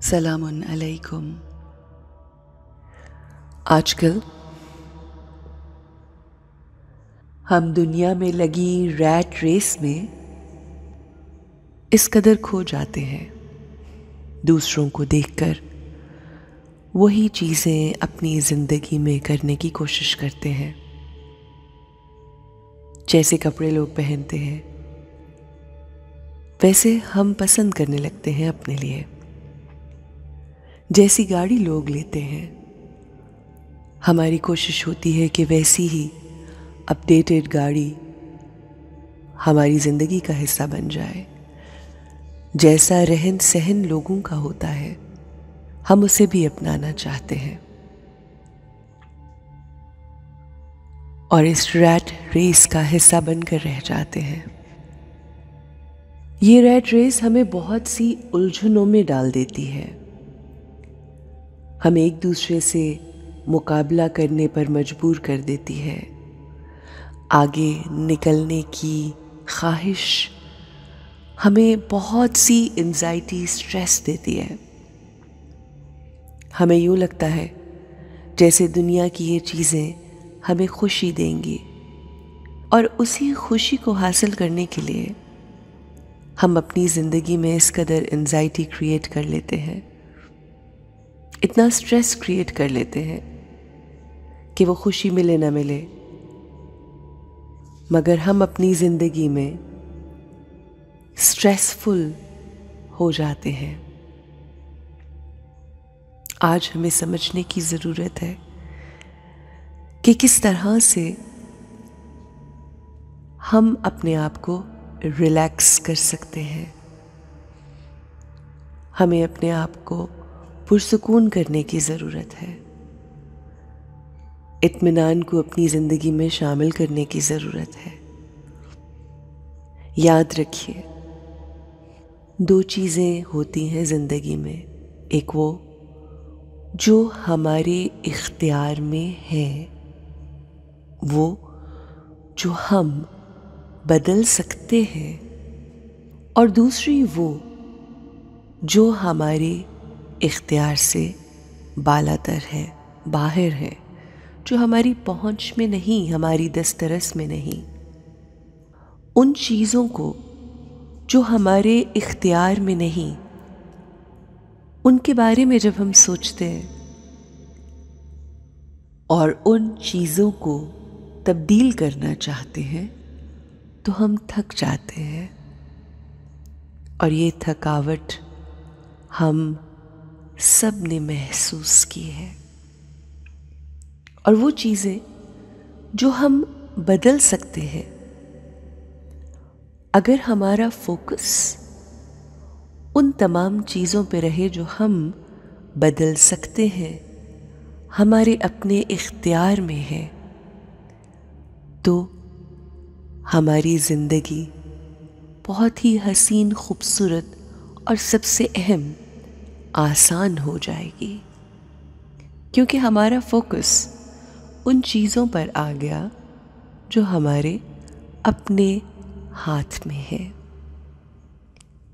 सलामुन अलैकुम। आजकल हम दुनिया में लगी रैट रेस में इस कदर खो जाते हैं, दूसरों को देखकर वही चीज़ें अपनी ज़िंदगी में करने की कोशिश करते हैं। जैसे कपड़े लोग पहनते हैं वैसे हम पसंद करने लगते हैं अपने लिए। जैसी गाड़ी लोग लेते हैं हमारी कोशिश होती है कि वैसी ही अपडेटेड गाड़ी हमारी ज़िंदगी का हिस्सा बन जाए। जैसा रहन सहन लोगों का होता है हम उसे भी अपनाना चाहते हैं और इस रैट रेस का हिस्सा बनकर रह जाते हैं। ये रैट रेस हमें बहुत सी उलझनों में डाल देती है। हम एक दूसरे से मुकाबला करने पर मजबूर कर देती है। आगे निकलने की ख्वाहिश हमें बहुत सी एंजाइटी स्ट्रेस देती है। हमें यूँ लगता है जैसे दुनिया की ये चीज़ें हमें खुशी देंगी और उसी खुशी को हासिल करने के लिए हम अपनी ज़िंदगी में इस कदर एंजाइटी क्रिएट कर लेते हैं, इतना स्ट्रेस क्रिएट कर लेते हैं कि वो खुशी मिले ना मिले, मगर हम अपनी ज़िंदगी में स्ट्रेसफुल हो जाते हैं। आज हमें समझने की ज़रूरत है कि किस तरह से हम अपने आप को रिलैक्स कर सकते हैं। हमें अपने आप को पुरसुकून करने की ज़रूरत है। इत्मीनान को अपनी ज़िंदगी में शामिल करने की ज़रूरत है। याद रखिए, दो चीज़ें होती हैं ज़िंदगी में, एक वो जो हमारे इख्तियार में है, वो जो हम बदल सकते हैं, और दूसरी वो जो हमारे इख्तियार से बालातर है, बाहर है, जो हमारी पहुंच में नहीं, हमारी दस्तरस में नहीं। उन चीज़ों को जो हमारे इख्तियार में नहीं, उनके बारे में जब हम सोचते हैं और उन चीज़ों को तब्दील करना चाहते हैं तो हम थक जाते हैं। और ये थकावट हम सब ने महसूस की है। और वो चीज़ें जो हम बदल सकते हैं, अगर हमारा फोकस उन तमाम चीज़ों पे रहे जो हम बदल सकते हैं, हमारे अपने इख्तियार में है, तो हमारी ज़िंदगी बहुत ही हसीन, खूबसूरत और सबसे अहम आसान हो जाएगी। क्योंकि हमारा फोकस उन चीज़ों पर आ गया जो हमारे अपने हाथ में है।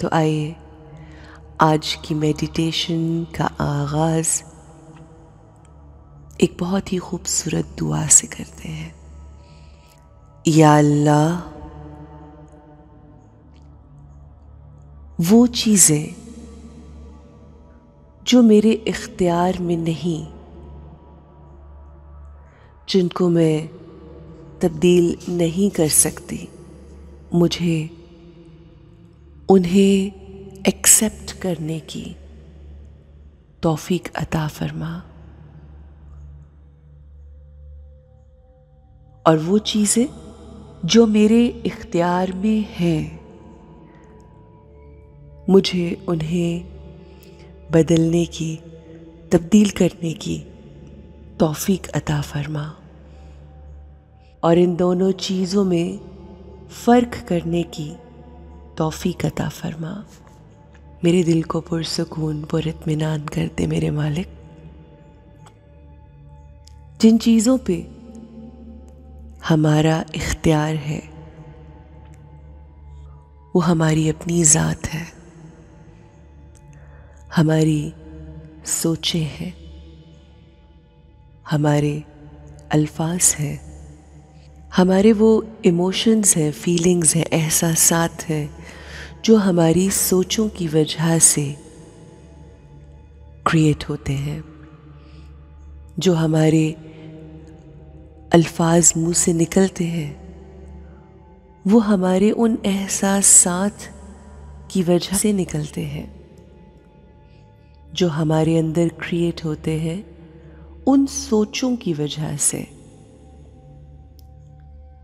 तो आइए आज की मेडिटेशन का आगाज़ एक बहुत ही खूबसूरत दुआ से करते हैं। या अल्लाह, वो चीज़ें जो मेरे इख्तियार में नहीं, जिनको मैं तब्दील नहीं कर सकती, मुझे उन्हें एक्सेप्ट करने की तौफीक अता फरमा। और वो चीज़ें जो मेरे इख्तियार में हैं, मुझे उन्हें बदलने की, तब्दील करने की तौफीक अता फरमा। और इन दोनों चीज़ों में फ़र्क करने की तौफीक अता फरमा। मेरे दिल को पुरसुकून, पुरित्मीनान कर दे मेरे मालिक। जिन चीज़ों पे हमारा इख्तियार है वो हमारी अपनी ज़ात है, हमारी सोचें हैं, हमारे अल्फाज हैं, हमारे वो इमोशंस हैं, फीलिंग्स हैं, एहसासात हैं जो हमारी सोचों की वजह से क्रिएट होते हैं, जो हमारे अल्फाज मुंह से निकलते हैं, वो हमारे उन एहसासात की वजह से निकलते हैं जो हमारे अंदर क्रिएट होते हैं उन सोचों की वजह से,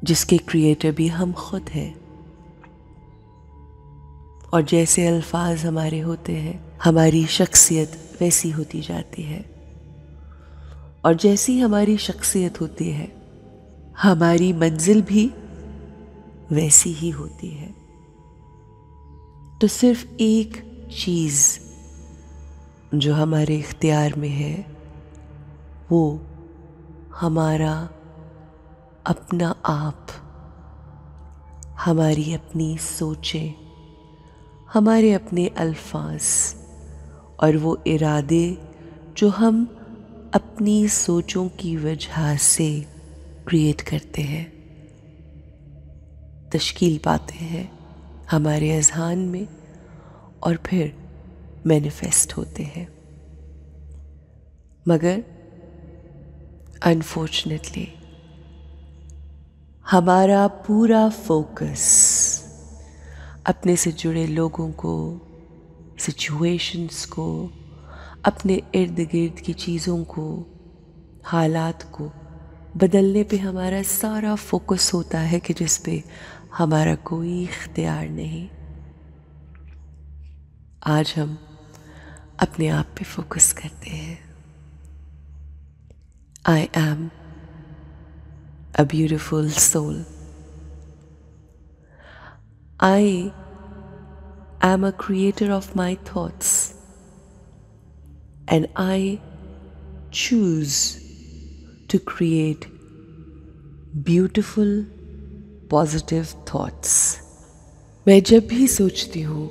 जिसके क्रिएटर भी हम खुद हैं। और जैसे अल्फाज हमारे होते हैं, हमारी शख्सियत वैसी होती जाती है, और जैसी हमारी शख्सियत होती है, हमारी मंजिल भी वैसी ही होती है। तो सिर्फ एक चीज जो हमारे इख्तियार में है, वो हमारा अपना आप, हमारी अपनी सोचें, हमारे अपने अल्फाज और वो इरादे जो हम अपनी सोचों की वजह से क्रिएट करते हैं, तश्कील पाते हैं हमारे अज़हान में और फिर मैनिफेस्ट होते हैं। मगर अनफॉर्चुनेटली हमारा पूरा फोकस अपने से जुड़े लोगों को, सिचुएशंस को, अपने इर्द गिर्द की चीज़ों को, हालात को बदलने पे हमारा सारा फोकस होता है कि जिस पे हमारा कोई इख्तियार नहीं। आज हम अपने आप पे फोकस करते हैं। I am a beautiful soul. I am a creator of my thoughts and I choose to create beautiful positive thoughts। मैं जब भी सोचती हूँ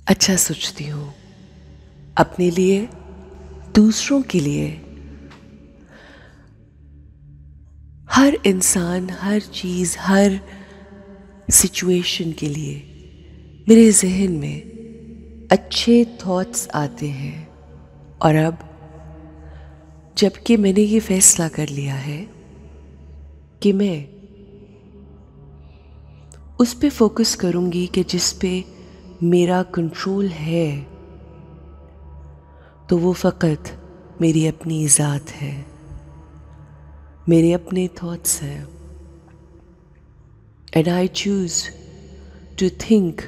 अच्छा सोचती हूँ, अपने लिए, दूसरों के लिए, हर इंसान, हर चीज, हर सिचुएशन के लिए मेरे जहन में अच्छे थॉट्स आते हैं। और अब जबकि मैंने ये फैसला कर लिया है कि मैं उस पे फोकस करूंगी कि जिस पे मेरा कंट्रोल है, तो वो फ़कत मेरी अपनी ज़ात है, मेरे अपने थॉट्स हैं। And I choose to think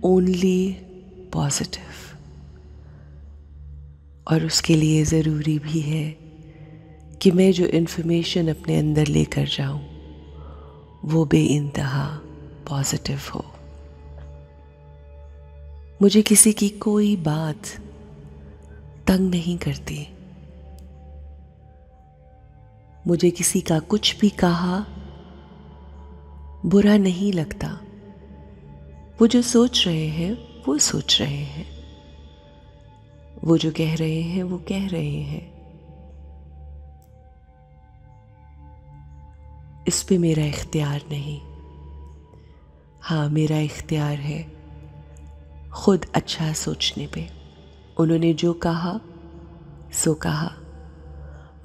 only positive. और उसके लिए ज़रूरी भी है कि मैं जो इन्फॉर्मेशन अपने अंदर लेकर जाऊं वो बेइंतहा पॉजिटिव हो। मुझे किसी की कोई बात तंग नहीं करती, मुझे किसी का कुछ भी कहा बुरा नहीं लगता। वो जो सोच रहे हैं वो सोच रहे हैं, वो जो कह रहे हैं वो कह रहे हैं। इस पे मेरा इख्तियार नहीं। हाँ, मेरा इख्तियार है खुद अच्छा सोचने पे। उन्होंने जो कहा सो कहा,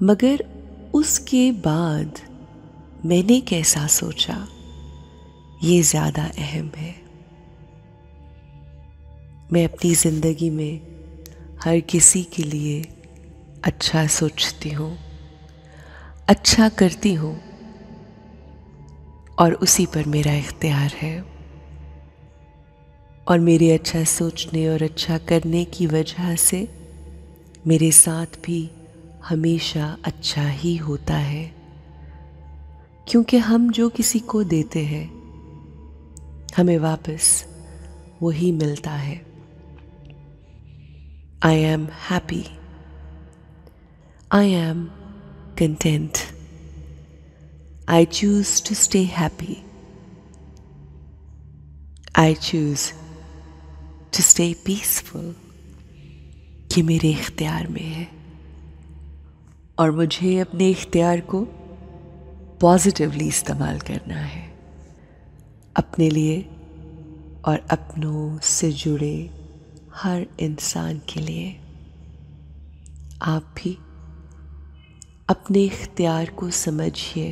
मगर उसके बाद मैंने कैसा सोचा ये ज़्यादा अहम है। मैं अपनी ज़िंदगी में हर किसी के लिए अच्छा सोचती हूँ, अच्छा करती हूँ, और उसी पर मेरा इख्तियार है। और मेरे अच्छा सोचने और अच्छा करने की वजह से मेरे साथ भी हमेशा अच्छा ही होता है, क्योंकि हम जो किसी को देते हैं हमें वापस वही मिलता है। I am happy. I am content. I choose to stay happy. I choose to stay peaceful, ये मेरे इख्तियार में है और मुझे अपने इख्तियार को पॉजिटिवली इस्तेमाल करना है, अपने लिए और अपनों से जुड़े हर इंसान के लिए। आप भी अपने इख्तियार को समझिए,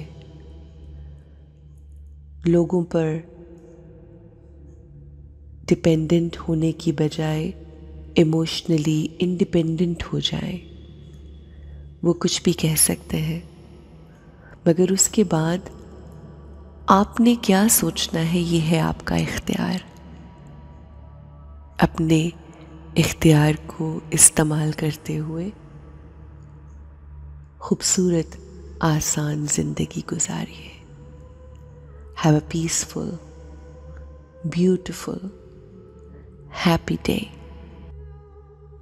लोगों पर डिपेंडेंट होने की बजाय इमोशनली इंडिपेंडेंट हो जाए। वो कुछ भी कह सकते हैं, मगर उसके बाद आपने क्या सोचना है, ये है आपका इख्तियार। अपने इख्तियार को इस्तेमाल करते हुए खूबसूरत आसान ज़िंदगी गुजारिए। Have a peaceful, beautiful, happy day.